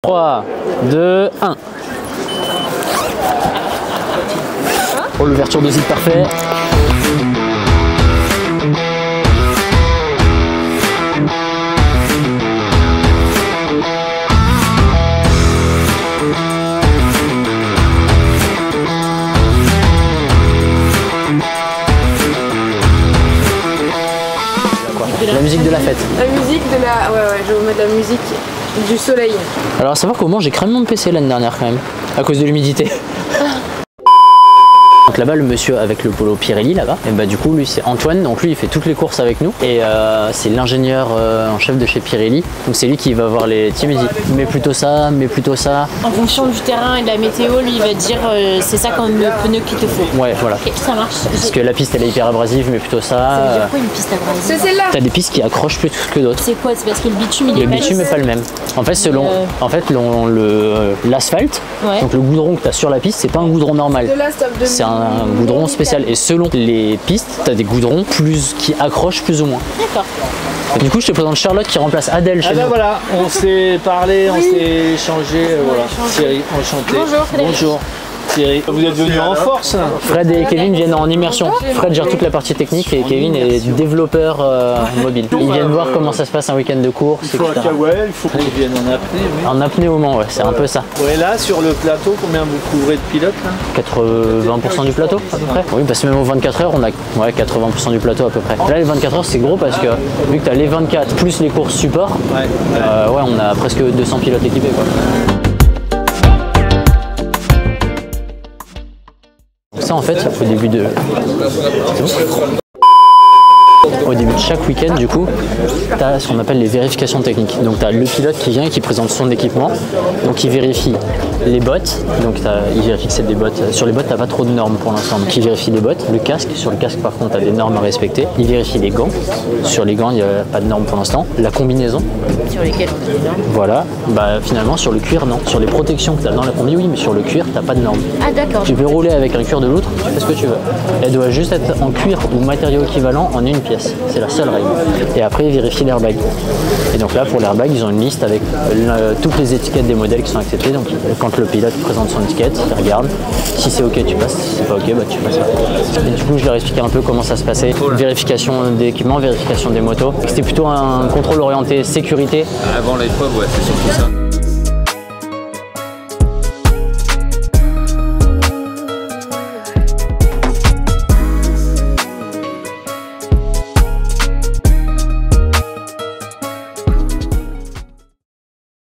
3, 2, 1. Oh, l'ouverture de zip parfait. La musique de la fête. La musique de la... Ouais, je vais vous mettre la musique du soleil. Alors à savoir qu'au moins j'ai cramé mon PC l'année dernière quand même, à cause de l'humidité. Donc là-bas le monsieur avec le polo Pirelli là-bas, et bah du coup lui c'est Antoine, donc lui il fait toutes les courses avec nous et c'est l'ingénieur en chef de chez Pirelli, donc c'est lui qui va voir les teams, il dit mais plutôt ça, mais plutôt ça. En fonction du terrain et de la météo, lui il va te dire c'est ça comme le pneu qu'il te faut. Ouais voilà. Ok, ça marche. Parce que la piste elle est hyper abrasive, mais plutôt ça. Ça veut dire quoi une piste abrasive? C'est celle-là. T'as des pistes qui accrochent plus que d'autres. C'est quoi? C'est parce que le bitume il est Le bitume n'est pas le même. En fait selon l'asphalte, Ouais. donc le goudron que tu as sur la piste, c'est pas un goudron normal. De là, stop, de C'est un goudron spécial et selon les pistes, tu as des goudrons qui accrochent plus ou moins. D'accord. Du coup, je te présente Charlotte qui remplace Adèle chez Ah ben nous. voilà, on s'est parlé, on s'est échangé, voilà. Thierry, enchanté. Bonjour, Frédéric. Bonjour. Thierry, vous êtes venu en force. Fred et Kevin viennent en immersion. Fred gère toute la partie technique et Kevin est développeur mobile. Ils viennent voir comment ça se passe un week-end de course, Il faut un etc. Kawel, il faut qu'ils viennent en apnée. Oui. En apnée au Mans, ouais, c'est un peu ça. Ouais, là, sur le plateau, combien vous couvrez de pilotes là? 80% du plateau à peu près. Oui, parce que même aux 24 heures, on a 80% du plateau à peu près. Là, les 24 heures, c'est gros parce que vu que tu as les 24 plus les courses support, Ouais. on a presque 200 pilotes équipés, quoi. Ça en fait, au début de chaque week-end, du coup, tu as ce qu'on appelle les vérifications techniques. Donc tu as le pilote qui vient et qui présente son équipement. Donc il vérifie les bottes. Donc il vérifie que c'est des bottes. Sur les bottes, tu n'as pas trop de normes pour l'instant. Donc il vérifie les bottes. Le casque, sur le casque par contre, tu as des normes à respecter. Il vérifie les gants. Sur les gants, il n'y a pas de normes pour l'instant. La combinaison. Sur lesquels on a des normes. Voilà. Bah finalement sur le cuir, non. Sur les protections que tu as dans la combi, oui, mais sur le cuir, tu n'as pas de normes. Ah d'accord. Tu peux rouler avec un cuir de loutre, tu fais ce que tu veux. Elle doit juste être en cuir ou matériau équivalent en une pièce. C'est la seule règle. Et après, ils vérifient l'airbag. Et donc là, pour l'airbag, ils ont une liste avec toutes les étiquettes des modèles qui sont acceptés. Donc quand le pilote présente son étiquette, il regarde. Si c'est OK, tu passes. Si c'est pas OK, bah, tu passes pas. Et du coup, je leur expliquais un peu comment ça se passait. Vérification d'équipement, vérification des motos. C'était plutôt un contrôle orienté sécurité. Avant l'épreuve, ouais, c'est surtout ça.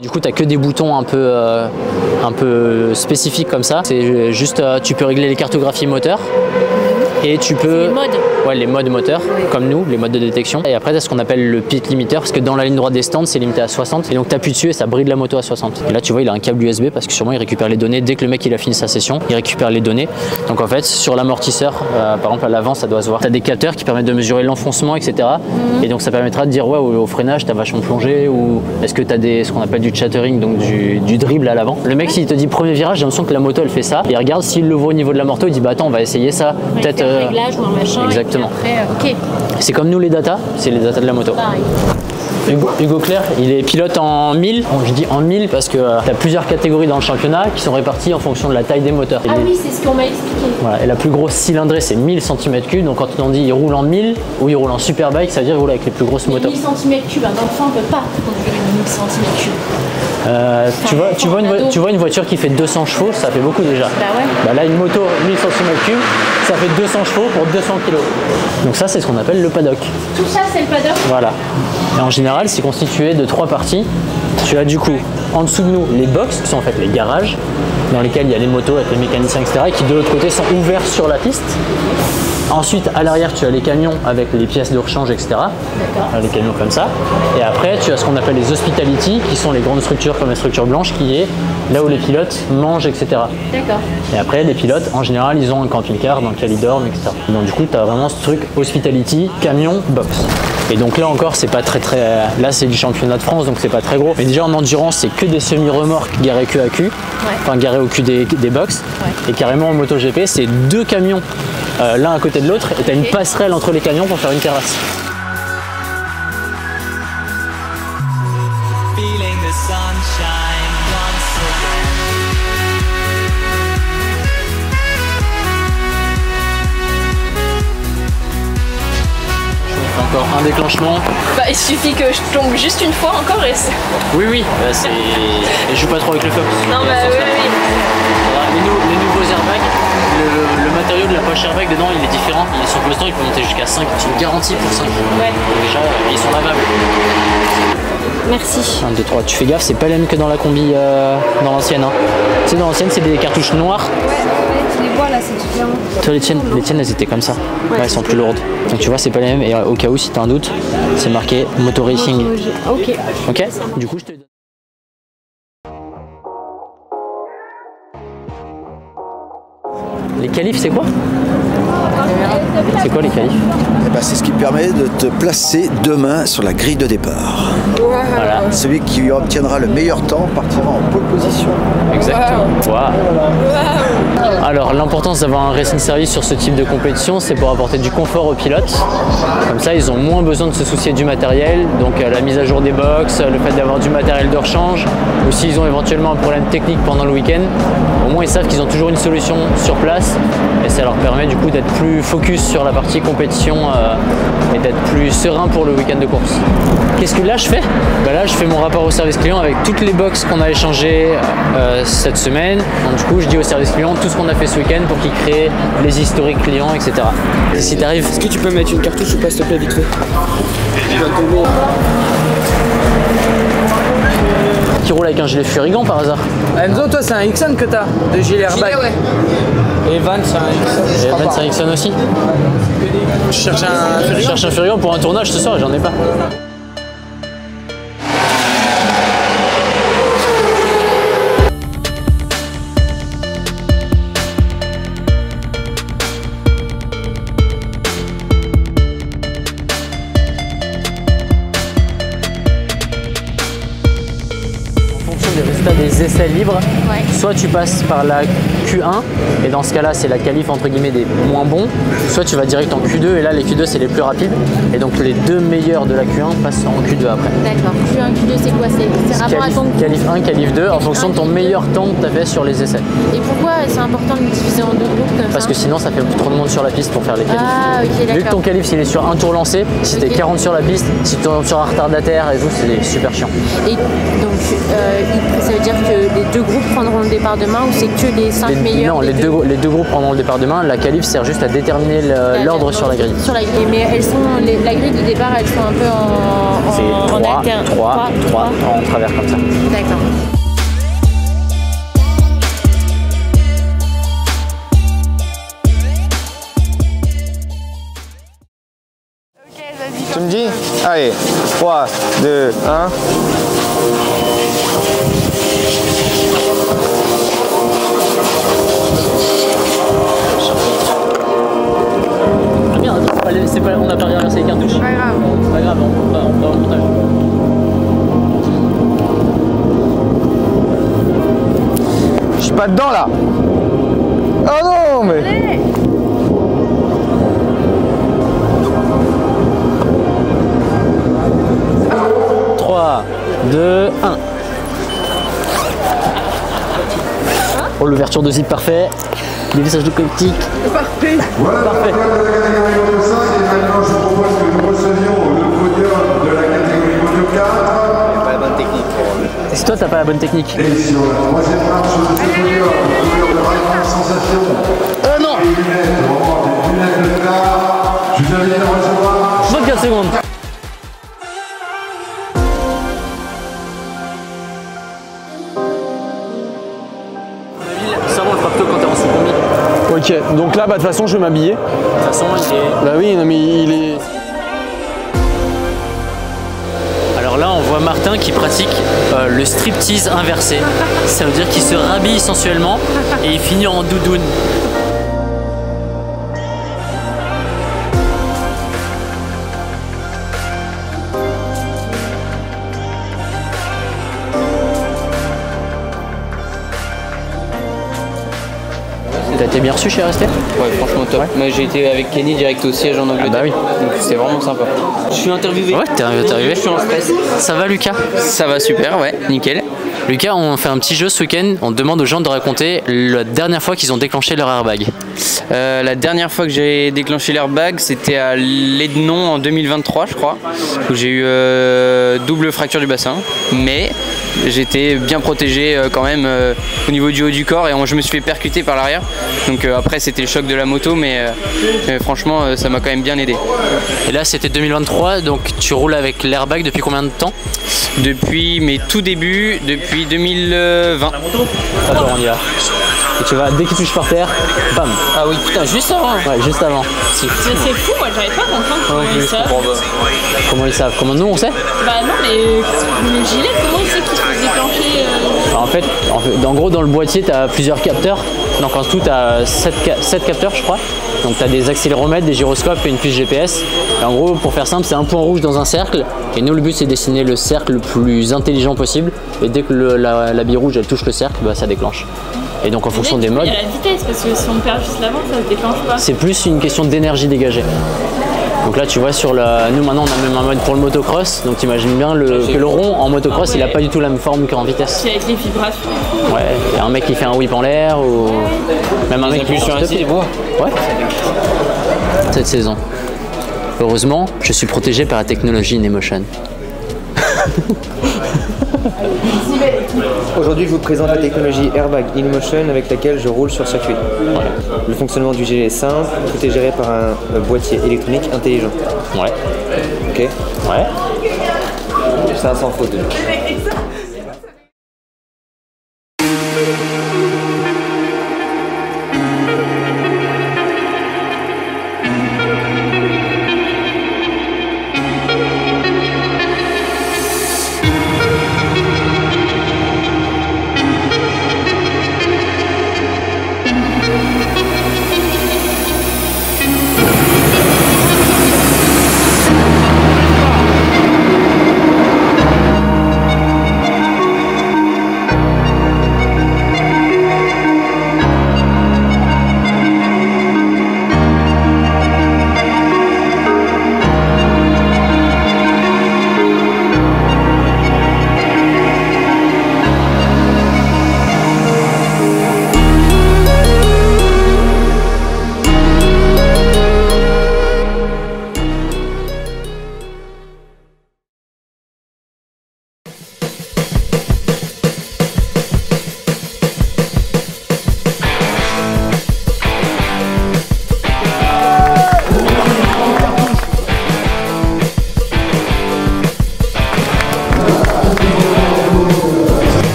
Du coup, tu n'as que des boutons un peu spécifiques comme ça. C'est juste, tu peux régler les cartographies moteurs et tu peux... Les modes. Ouais, les modes moteurs, comme nous, les modes de détection. Et après, tu as ce qu'on appelle le pit limiter, parce que dans la ligne droite des stands, c'est limité à 60. Et donc, tu appuies dessus et ça bride la moto à 60. Et là, tu vois, il a un câble USB parce que sûrement, il récupère les données. Dès que le mec il a fini sa session, il récupère les données. Donc, en fait, sur l'amortisseur, par exemple, à l'avant, ça doit se voir. Tu as des capteurs qui permettent de mesurer l'enfoncement, etc. Et donc, ça permettra de dire, ouais, au freinage, tu as vachement plongé, ou est-ce que tu as ce qu'on appelle du chattering, donc du dribble à l'avant. Le mec, s'il te dit premier virage, j'ai l'impression que la moto, elle fait ça. Et regarde, s'il le voit au niveau de la moto, il dit, bah attends, on va essayer ça. Peut-être. Réglage ou un machin. Exactement. Et puis après, ok. C'est comme nous les data, c'est les data de la moto. Pareil. Hugo Claire, il est pilote en 1000. Bon, je dis en 1000 parce que tu as plusieurs catégories dans le championnat qui sont réparties en fonction de la taille des moteurs. Ah oui, c'est ce qu'on m'a expliqué. Voilà, et la plus grosse cylindrée, c'est 1000 cm3. Donc quand on dit il roule en 1000 ou il roule en superbike, ça veut dire qu'il roule avec les plus grosses motos. 1000 cm3, un enfant ne peut pas conduire une 1000 cm3. Tu vois une voiture qui fait 200 chevaux, ça fait beaucoup déjà. Bah ouais. Bah là, une moto 1000 cm3, ça fait 200 chevaux pour 200 kg. Donc ça, c'est ce qu'on appelle le paddock. Tout ça, c'est le paddock. Voilà. Et en général, c'est constitué de 3 parties. Tu as du coup, en dessous de nous, les box, qui sont en fait les garages, dans lesquels il y a les motos avec les mécaniciens, etc., et qui de l'autre côté sont ouverts sur la piste. Ensuite, à l'arrière, tu as les camions avec les pièces de rechange, etc. Les camions comme ça. Et après, tu as ce qu'on appelle les hospitality, qui sont les grandes structures comme la structure blanche, qui est là où les pilotes mangent, etc. D'accord. Et après, les pilotes, en général, ils ont un camping-car dans lequel ils dorment, etc. Donc du coup, tu as vraiment ce truc hospitality, camion, box. Et donc là encore, c'est pas très... Là, c'est du championnat de France, donc c'est pas très gros. Mais déjà, en endurance, c'est que des semi-remorques garées queue à cul. Enfin, garées au cul des box. Et carrément, en MotoGP, c'est 2 camions l'un à côté de l'autre. Et tu as une passerelle entre les camions pour faire une terrasse. Feeling the sunshine. un déclenchement. Bah, il suffit que je tombe juste une fois encore et c'est... Oui, et je joue pas trop avec le feu. Non, bah oui. Les nouveaux airbags, le matériau de la poche airbag dedans, il est différent. Son costant, il peut monter jusqu'à 5. Ils sont garantis pour 5. Ouais. Donc déjà, ils sont lavables. Merci. 1, 2, 3. Tu fais gaffe, c'est pas les mêmes que dans la combi dans l'ancienne. Hein. Tu sais, dans l'ancienne, c'est des cartouches noires. Tu les vois là, c'est différent. Toi, les tiennes, elles étaient comme ça. Ouais, elles sont plus lourdes. Donc tu vois, c'est pas les mêmes. Et au cas où, si t'as un doute, c'est marqué Moto Racing. Ok. Ok. Du coup, je te donne. Les qualifs, c'est quoi? C'est quoi les qualifs? Eh ben, c'est ce qui permet de te placer demain sur la grille de départ. Voilà. Celui qui obtiendra le meilleur temps partira en pole position. Exactement. Wow. Alors l'importance d'avoir un racing service sur ce type de compétition, c'est pour apporter du confort aux pilotes. Comme ça, ils ont moins besoin de se soucier du matériel, donc la mise à jour des box, le fait d'avoir du matériel de rechange, ou s'ils ont éventuellement un problème technique pendant le week-end, au moins ils savent qu'ils ont toujours une solution sur place et ça leur permet du coup d'être plus focus sur la partie compétition et d'être plus serein pour le week-end de course. Qu'est-ce que là je fais? Là je fais mon rapport au service client avec toutes les box qu'on a échangées cette semaine. Donc du coup je dis au service client tout ce qu'on a fait ce week-end pour qu'il crée les historiques clients, etc. Et si t'arrives... Est-ce que tu peux mettre une cartouche ou pas s'il te plaît vite fait? Qui roule avec un gilet furigant par hasard? Enzo, toi c'est un Ixon que t'as de gilet airbag. Ouais. Et Van c'est un Ixon. Et Evan, c'est un Ixon aussi? Je cherche un Je furigant. cherche un furigant pour un tournage ce soir et j'en ai pas. Des essais libres, soit tu passes par la Q1 et dans ce cas là c'est la qualif entre guillemets des moins bons, soit tu vas direct en Q2 et là les Q2 c'est les plus rapides et donc les deux meilleurs de la Q1 passent en Q2 après. D'accord. Q1, Q2, c'est quoi? C'est rapport à ton... Qualif 1, qualif 2 en fonction de ton meilleur temps que tu as fait sur les essais. Et pourquoi c'est important de diviser en deux groupes comme ça? Parce que sinon ça fait trop de monde sur la piste pour faire les qualifs. Ah ok, d'accord. Vu que ton qualif s'il est sur un tour lancé, si t'es 40 sur la piste, si tu tombes sur un retardataire et tout, c'est super chiant. Et donc ça veut dire que les deux groupes prendront le départ demain ou c'est que les 5 meilleurs? Non, les deux groupes prendront le départ demain. La qualif sert juste à déterminer l'ordre sur la grille. Sur la grille. Mais elles sont, la grille de départ, elles sont un peu en alterne. 3 en travers comme ça. D'accord. Tu me dis? Allez, 3, 2, 1. Ah merde, on n'a pas réinversé les cartouches. Pas grave. Pas grave, on va au montage. Je suis pas dedans là. Oh non mais. Allez. 3, 2, 1. Oh, l'ouverture de zip parfait. Les vissages de coptique. Parfait. Voilà, parfait. La catégorie Moto 5 et maintenant je propose que nous recevions le podium de la catégorie Moto 4. Pas la bonne technique. Si toi t'as pas la bonne technique. Et sur la troisième marche de ce podium, couleur de Raycon Sensation. Non. Des lunettes, vraiment des lunettes de car. Je vous invite à recevoir. 24 secondes. Ça va le pacto quand t'es en sous-combi. Ok, donc là, de toute façon, je vais m'habiller. De toute façon, il est... Bah oui, non mais il est... Alors là, on voit Martin qui pratique le striptease inversé. Ça veut dire qu'il se rhabille sensuellement et il finit en doudoune. T'as été bien reçu chez RST? Ouais, franchement top. Ouais. Moi j'ai été avec Kenny direct au siège en Angleterre. Ah bah oui. Donc c'était vraiment sympa. Je suis interviewé. Ouais, t'es arrivé. Je suis en stress. Ça va Lucas? Ça va super, ouais, nickel. Lucas, on fait un petit jeu ce week-end. On demande aux gens de raconter la dernière fois qu'ils ont déclenché leur airbag. La dernière fois que j'ai déclenché l'airbag, c'était à Lédenon en 2023, je crois, où j'ai eu double fracture du bassin. Mais j'étais bien protégé quand même au niveau du haut du corps et je me suis fait percuter par l'arrière. Donc après, c'était le choc de la moto, mais franchement, ça m'a quand même bien aidé. Et là, c'était 2023, donc tu roules avec l'airbag depuis combien de temps? Depuis mes tout débuts, depuis 2020. Attends, on y va. Et tu vas, dès qu'il touche par terre, bam. Ah oui, putain, juste avant. Ouais, juste avant. C'est fou, moi j'arrive pas à comprendre comment ils savent. Comment ils savent? Comment nous on sait? Bah non, mais le gilet, comment il sait qu'il faut se déclencher En fait, en gros, dans le boîtier, tu as plusieurs capteurs. Donc en tout, tu as 7 capteurs, je crois. Donc tu as des accéléromètres, des gyroscopes et une puce GPS. Et en gros, pour faire simple, c'est un point rouge dans un cercle. Et nous, le but, c'est de dessiner le cercle le plus intelligent possible. Et dès que la bille rouge, elle touche le cercle, bah, ça déclenche. Et donc en fonction des modes... Il y a la vitesse, parce que si on perd juste l'avant, ça se déclenche pas. C'est plus une question d'énergie dégagée. Donc là, tu vois, nous maintenant, on a même un mode pour le motocross. Donc t'imagines bien que le rond en motocross, il n'a pas du tout la même forme qu'en vitesse. C'est avec les vibrations. Ouais, il y a un mec qui fait un whip en l'air ou même un mec qui sur un site, ouais. Cette saison. Heureusement, je suis protégé par la technologie InEmotion. Aujourd'hui, je vous présente la technologie Airbag InEmotion avec laquelle je roule sur circuit. Voilà. Le fonctionnement du gilet est simple, tout est géré par un boîtier électronique intelligent. Ouais. Ok. Ouais. Ça sans faute.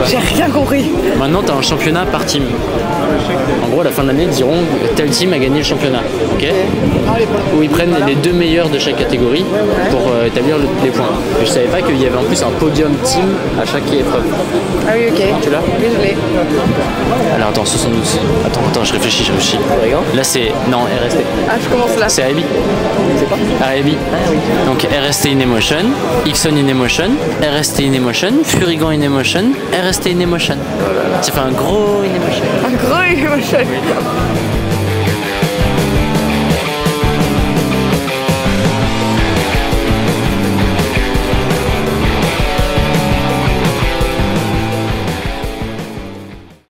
J'ai rien compris. Maintenant, tu as un championnat par team. En gros, à la fin de l'année, ils diront tel team a gagné le championnat. Ok, où ils prennent les 2 meilleurs de chaque catégorie pour établir les points. Et je savais pas qu'il y avait en plus un podium team à chaque épreuve. Ah oui, ok. Tu l'as? Oui, je l'ai. Alors attends, 72. Attends, je réfléchis. Là, c'est. Non, RST. Ah, je commence là. C'est AEB. C'est quoi? AEB. Ah oui. Donc RST InEmotion, Ixon InEmotion, RST InEmotion, Furigan InEmotion, RST InEmotion. Ça fait un gros InEmotion. Un gros émotion.